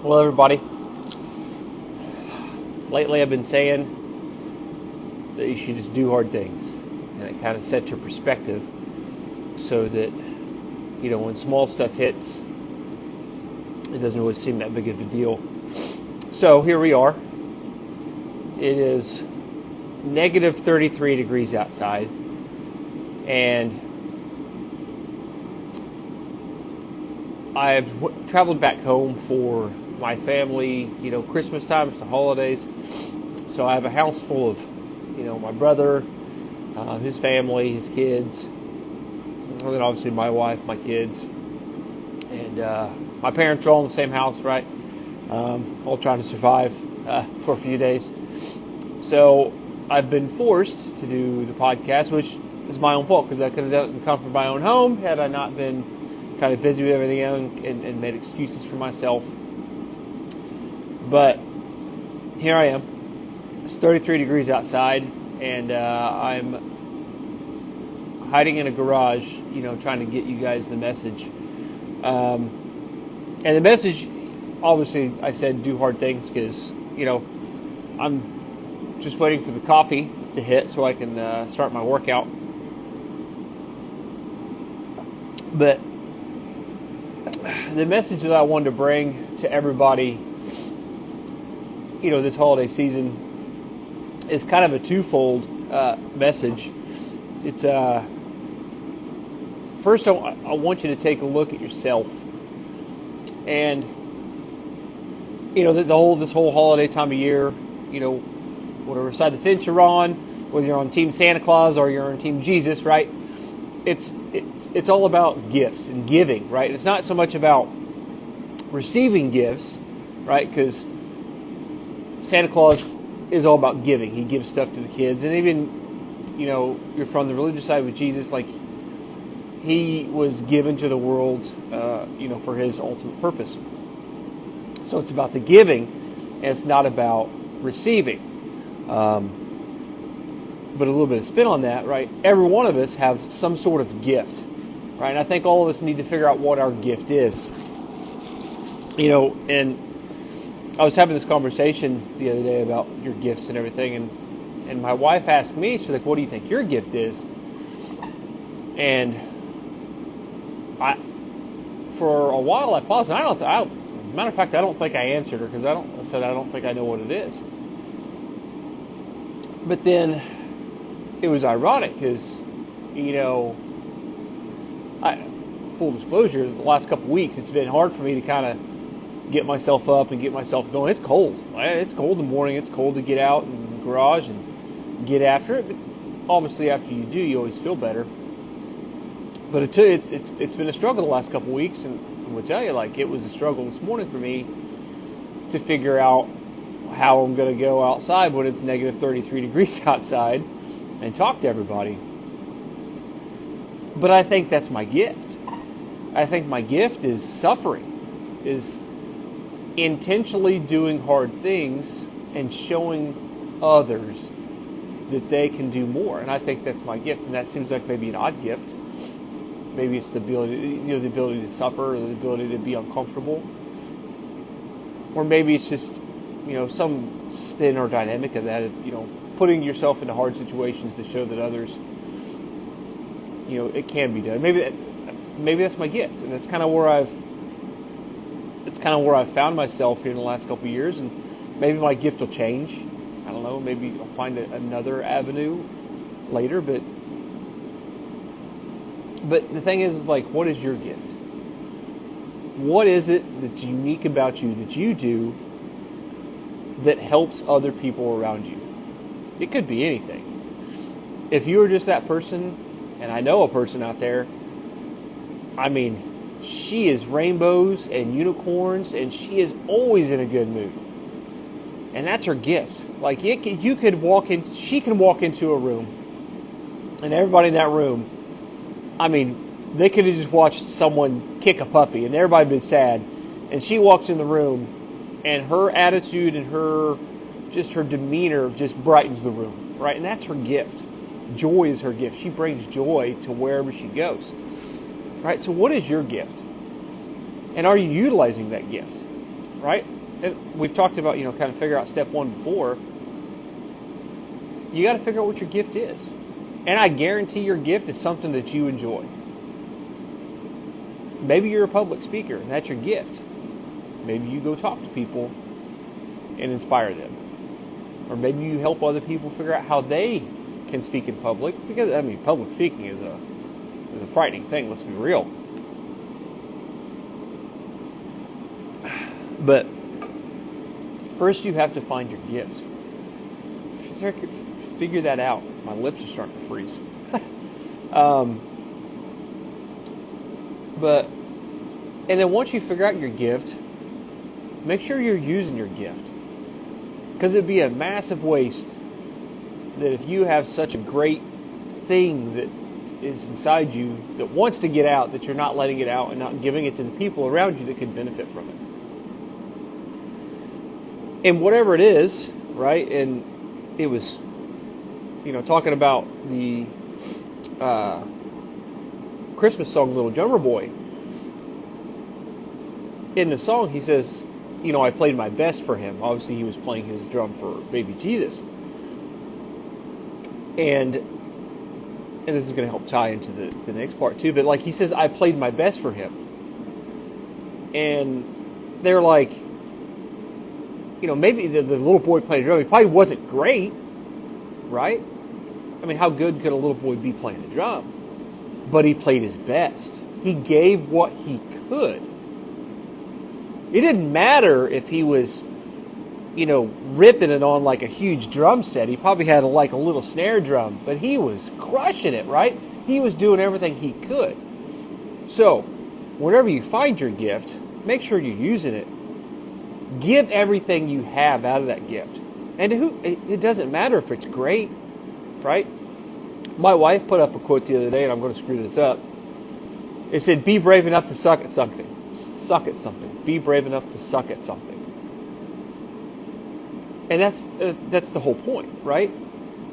Well, everybody, lately I've been saying that you should just do hard things, and it kind of sets your perspective so that, when small stuff hits, it doesn't really seem that big of a deal. So here we are. It is negative 33 degrees outside, and I've traveled back home for my family, Christmas time, it's the holidays. So I have a house full of, my brother, his family, his kids, and then obviously my wife, my kids, and my parents are all in the same house, right? All trying to survive for a few days. So I've been forced to do the podcast, which is my own fault because I could have done it in the comfort of my own home had I not been kind of busy with everything else and made excuses for myself. But here I am. It's 33 degrees outside, and I'm hiding in a garage, trying to get you guys the message. And the message, obviously, I said do hard things because, I'm just waiting for the coffee to hit so I can start my workout. But the message that I wanted to bring to everybody, this holiday season is kind of a twofold message. It's first, I want you to take a look at yourself, and this whole holiday time of year, whatever side of the fence you're on, whether you're on Team Santa Claus or you're on Team Jesus, right? It's all about gifts and giving, right? It's not so much about receiving gifts, right? Because Santa Claus is all about giving. He gives stuff to the kids, and even you're from the religious side with Jesus, like he was given to the world, for his ultimate purpose. So it's about the giving, and it's not about receiving. But a little bit of spin on that, right? Every one of us have some sort of gift, right? And I think all of us need to figure out what our gift is. And I was having this conversation the other day about your gifts and everything, and my wife asked me, she's like, what do you think your gift is? And for a while I paused, and as a matter of fact, I don't think I answered her because I don't think I know what it is. But then it was ironic because, full disclosure, the last couple of weeks, it's been hard for me to kind of get myself up and get myself going. It's cold. It's cold in the morning. It's cold to get out in the garage and get after it. But obviously, after you do, you always feel better. But it's been a struggle the last couple of weeks, and I'm going to tell you, it was a struggle this morning for me to figure out how I'm going to go outside when it's negative 33 degrees outside and talk to everybody. But I think that's my gift. I think my gift is suffering, is intentionally doing hard things and showing others that they can do more. And I think that's my gift. And that seems like maybe an odd gift. Maybe it's the ability, the ability to suffer, or the ability to be uncomfortable. Or maybe it's just, some spin or dynamic of that, putting yourself into hard situations to show that others, it can be done. Maybe that's my gift, and that's kind of where I've found myself here in the last couple of years. And maybe my gift will change. I don't know. Maybe I'll find another avenue later. But the thing is, what is your gift? What is it that's unique about you that you do that helps other people around you? It could be anything. If you were just that person, and I know a person out there, she is rainbows and unicorns, and she is always in a good mood. And that's her gift. She can walk into a room, and everybody in that room, they could have just watched someone kick a puppy, and everybody been sad. And she walks in the room, and her attitude and her demeanor just brightens the room, right? And that's her gift. Joy is her gift. She brings joy to wherever she goes. Right? So what is your gift? And are you utilizing that gift? right? And we've talked about, kind of figure out step one before. You got to figure out what your gift is. And I guarantee your gift is something that you enjoy. Maybe you're a public speaker, and that's your gift. Maybe you go talk to people and inspire them. Or maybe you help other people figure out how they can speak in public. Because, public speaking is a frightening thing, let's be real. But first you have to find your gift. Figure that out. My lips are starting to freeze. And then once you figure out your gift, make sure you're using your gift. Because it'd be a massive waste that if you have such a great thing that is inside you that wants to get out, that you're not letting it out and not giving it to the people around you that could benefit from it. And whatever it is, right? And it was, talking about the Christmas song, Little Drummer Boy. In the song, he says, I played my best for him. Obviously, he was playing his drum for baby Jesus. And this is going to help tie into the next part too, but he says, I played my best for him. And they're like, maybe the little boy playing drum, he probably wasn't great, right? How good could a little boy be playing the drum? But he played his best. He gave what he could. It didn't matter if he was, ripping it on like a huge drum set. He probably had a little snare drum, but he was crushing it, right? He was doing everything he could. So, whenever you find your gift, make sure you're using it. Give everything you have out of that gift. And it doesn't matter if it's great, right? My wife put up a quote the other day, and I'm going to screw this up. It said, be brave enough to suck at something. Suck at something. Be brave enough to suck at something. And that's the whole point, right?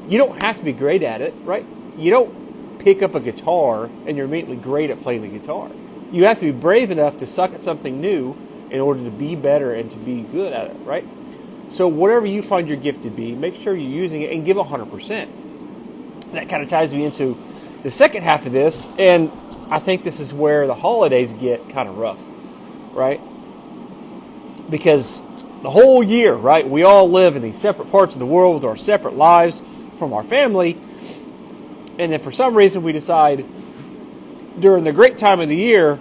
You don't have to be great at it, right? You don't pick up a guitar and you're immediately great at playing the guitar. You have to be brave enough to suck at something new in order to be better and to be good at it, right? So whatever you find your gift to be, make sure you're using it and give 100%. That kind of ties me into the second half of this, and I think this is where the holidays get kind of rough, right? Because the whole year, right, we all live in these separate parts of the world with our separate lives from our family, and then for some reason we decide during the great time of the year,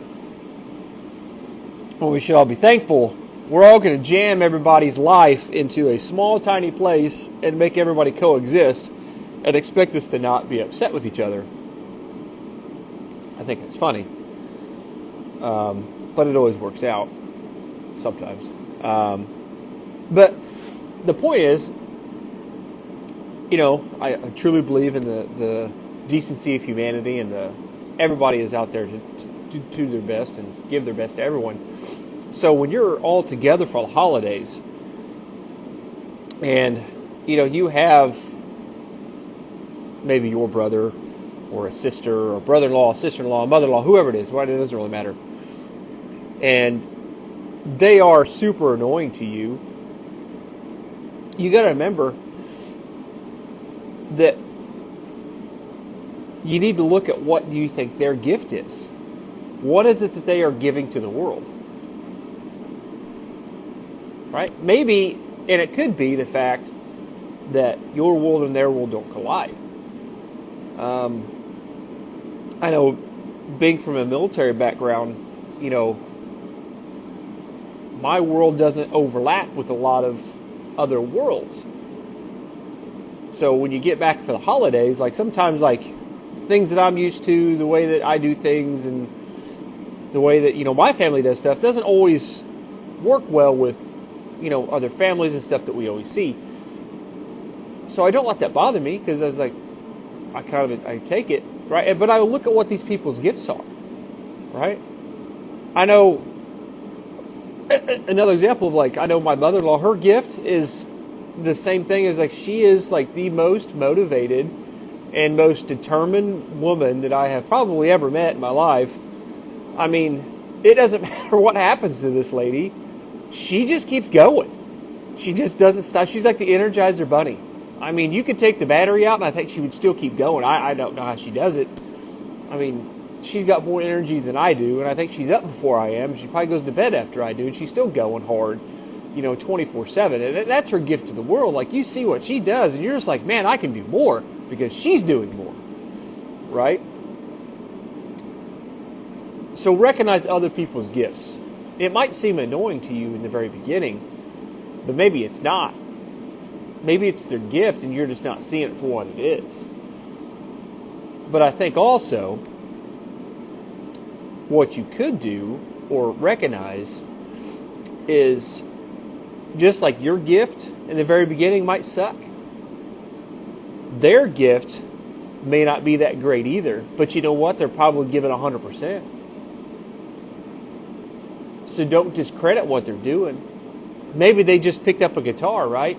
when we should all be thankful, we're all going to jam everybody's life into a small, tiny place and make everybody coexist and expect us to not be upset with each other. I think it's funny. But it always works out. Sometimes. But the point is, I truly believe in the decency of humanity, and everybody is out there to do their best and give their best to everyone. So when you're all together for the holidays, and you have maybe your brother or a sister or brother-in-law, sister-in-law, mother-in-law, whoever it is, right? It doesn't really matter. And they are super annoying to you. You got to remember that you need to look at what you think their gift is. What is it that they are giving to the world? Right? Maybe, and it could be the fact that your world and their world don't collide. I know, being from a military background, my world doesn't overlap with a lot of other worlds. So when you get back for the holidays, sometimes things that I'm used to, the way that I do things and the way that, my family does stuff doesn't always work well with, other families and stuff that we always see. So I don't let that bother me, because I take it, right? But I look at what these people's gifts are, right? I know another example of I know my mother-in-law, her gift is the same thing as she is the most motivated and most determined woman that I have probably ever met in my life. It doesn't matter what happens to this lady. she just keeps going. She just doesn't stop. She's like the Energizer Bunny. I mean, you could take the battery out, and I think she would still keep going. I don't know how she does it. I mean, she's got more energy than I do, and I think she's up before I am. She probably goes to bed after I do, and she's still going hard, 24/7. And that's her gift to the world. Like, you see what she does, and you're just like, man, I can do more because she's doing more, right? So recognize other people's gifts. It might seem annoying to you in the very beginning, but maybe it's not. Maybe it's their gift and you're just not seeing it for what it is. But I think also what you could do or recognize is just like your gift in the very beginning might suck, their gift may not be that great either. But you know what? They're probably giving 100%. So don't discredit what they're doing. Maybe they just picked up a guitar, right?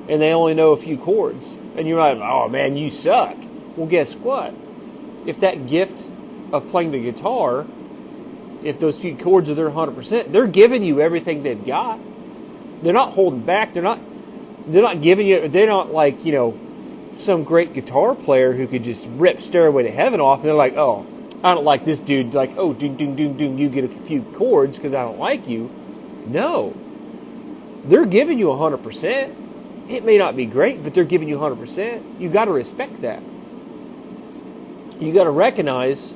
And they only know a few chords. And you're like, oh man, you suck. Well, guess what? If that gift of playing the guitar, if those few chords are their 100%, they're giving you everything they've got. They're not holding back. They're not giving you, they're not like, some great guitar player who could just rip Stairway to Heaven off. And they're like, oh, I don't like this dude. Like, oh, ding, ding, ding, ding, you get a few chords because I don't like you. No. They're giving you 100%. It may not be great, but they're giving you 100%. You got to respect that. You got to recognize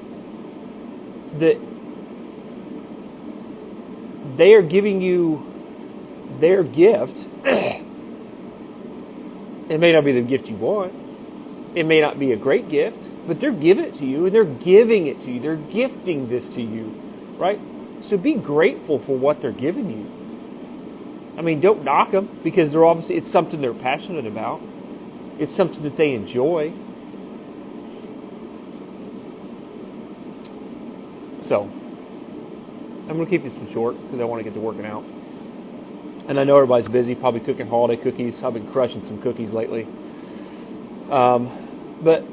that they are giving you their gift. It may not be the gift you want. It may not be a great gift, but they're giving it to you, and they're giving it to you. They're gifting this to you, right? So be grateful for what they're giving you. I mean, don't knock them because it's something they're passionate about. It's something that they enjoy. So, I'm going to keep this one short because I want to get to working out. And I know everybody's busy, probably cooking holiday cookies. I've been crushing some cookies lately. But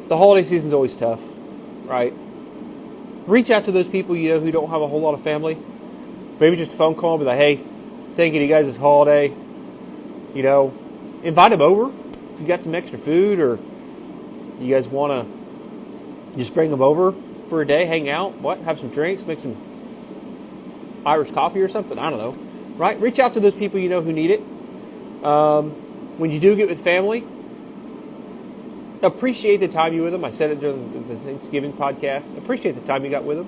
the holiday season's always tough, right? Reach out to those people who don't have a whole lot of family. Maybe just a phone call and be like, hey, thinking of you guys this holiday. Invite them over. If you got some extra food or you guys want to just bring them over for a day, hang out, have some drinks, make some Irish coffee or something. I don't know, right? Reach out to those people who need it. When you do get with family, appreciate the time you with them. I said it during the Thanksgiving podcast. Appreciate the time you got with them.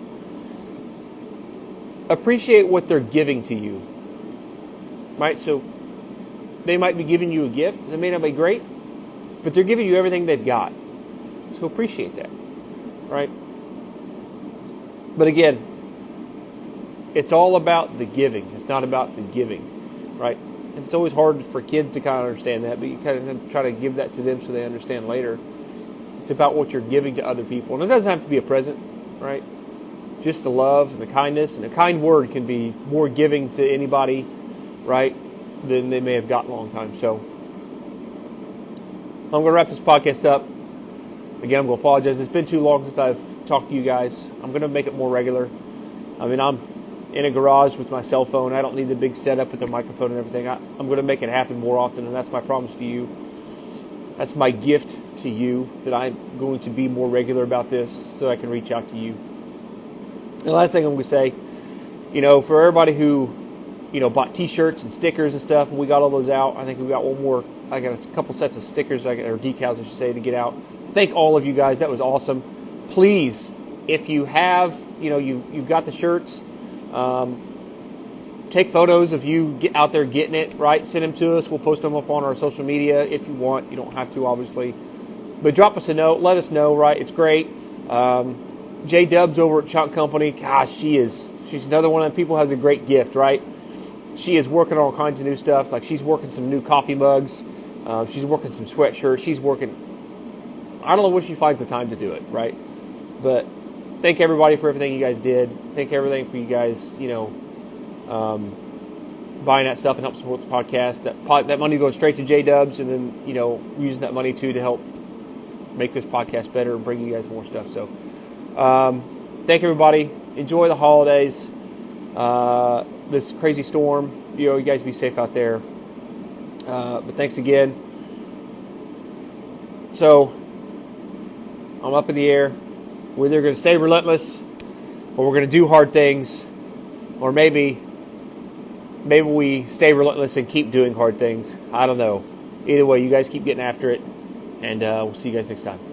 Appreciate what they're giving to you, right? So they might be giving you a gift, and it may not be great, but they're giving you everything they've got. So appreciate that, right? But again, it's all about the giving. It's not about the giving, right? And it's always hard for kids to kind of understand that, but you kind of try to give that to them so they understand later. It's about what you're giving to other people. And it doesn't have to be a present, right? Just the love and the kindness. And a kind word can be more giving to anybody, right, than they may have gotten a long time. So I'm going to wrap this podcast up. Again, I'm going to apologize. It's been too long since I've talked to you guys. I'm going to make it more regular. I mean, I'm in a garage with my cell phone. I don't need the big setup with the microphone and everything. I'm going to make it happen more often, and that's my promise to you. That's my gift to you, that I'm going to be more regular about this so I can reach out to you. The last thing I'm going to say, for everybody who, bought T-shirts and stickers and stuff, and we got all those out. I think we got one more. I got a couple sets of stickers, or decals, I should say, to get out. Thank all of you guys. That was awesome. Please, if you have, you've got the shirts, take photos of you get out there getting it, right? Send them to us. We'll post them up on our social media if you want. You don't have to, obviously. But drop us a note. Let us know, right? It's great. J Dubs over at Chunk Company. Gosh, she's another one of the people who has a great gift, right? She is working on all kinds of new stuff. Like, she's working some new coffee mugs. She's working some sweatshirts. She's working, I don't know when she finds the time to do it, right? But thank everybody for everything you guys did. Thank everything for you guys, buying that stuff and help support the podcast. That money goes straight to J Dubs, and then, using that money too to help make this podcast better and bring you guys more stuff. So, thank everybody. Enjoy the holidays. this crazy storm. You guys be safe out there. But thanks again. So I'm up in the air. We're either going to stay relentless, or we're going to do hard things, or maybe we stay relentless and keep doing hard things. I don't know. Either way, you guys keep getting after it, and we'll see you guys next time.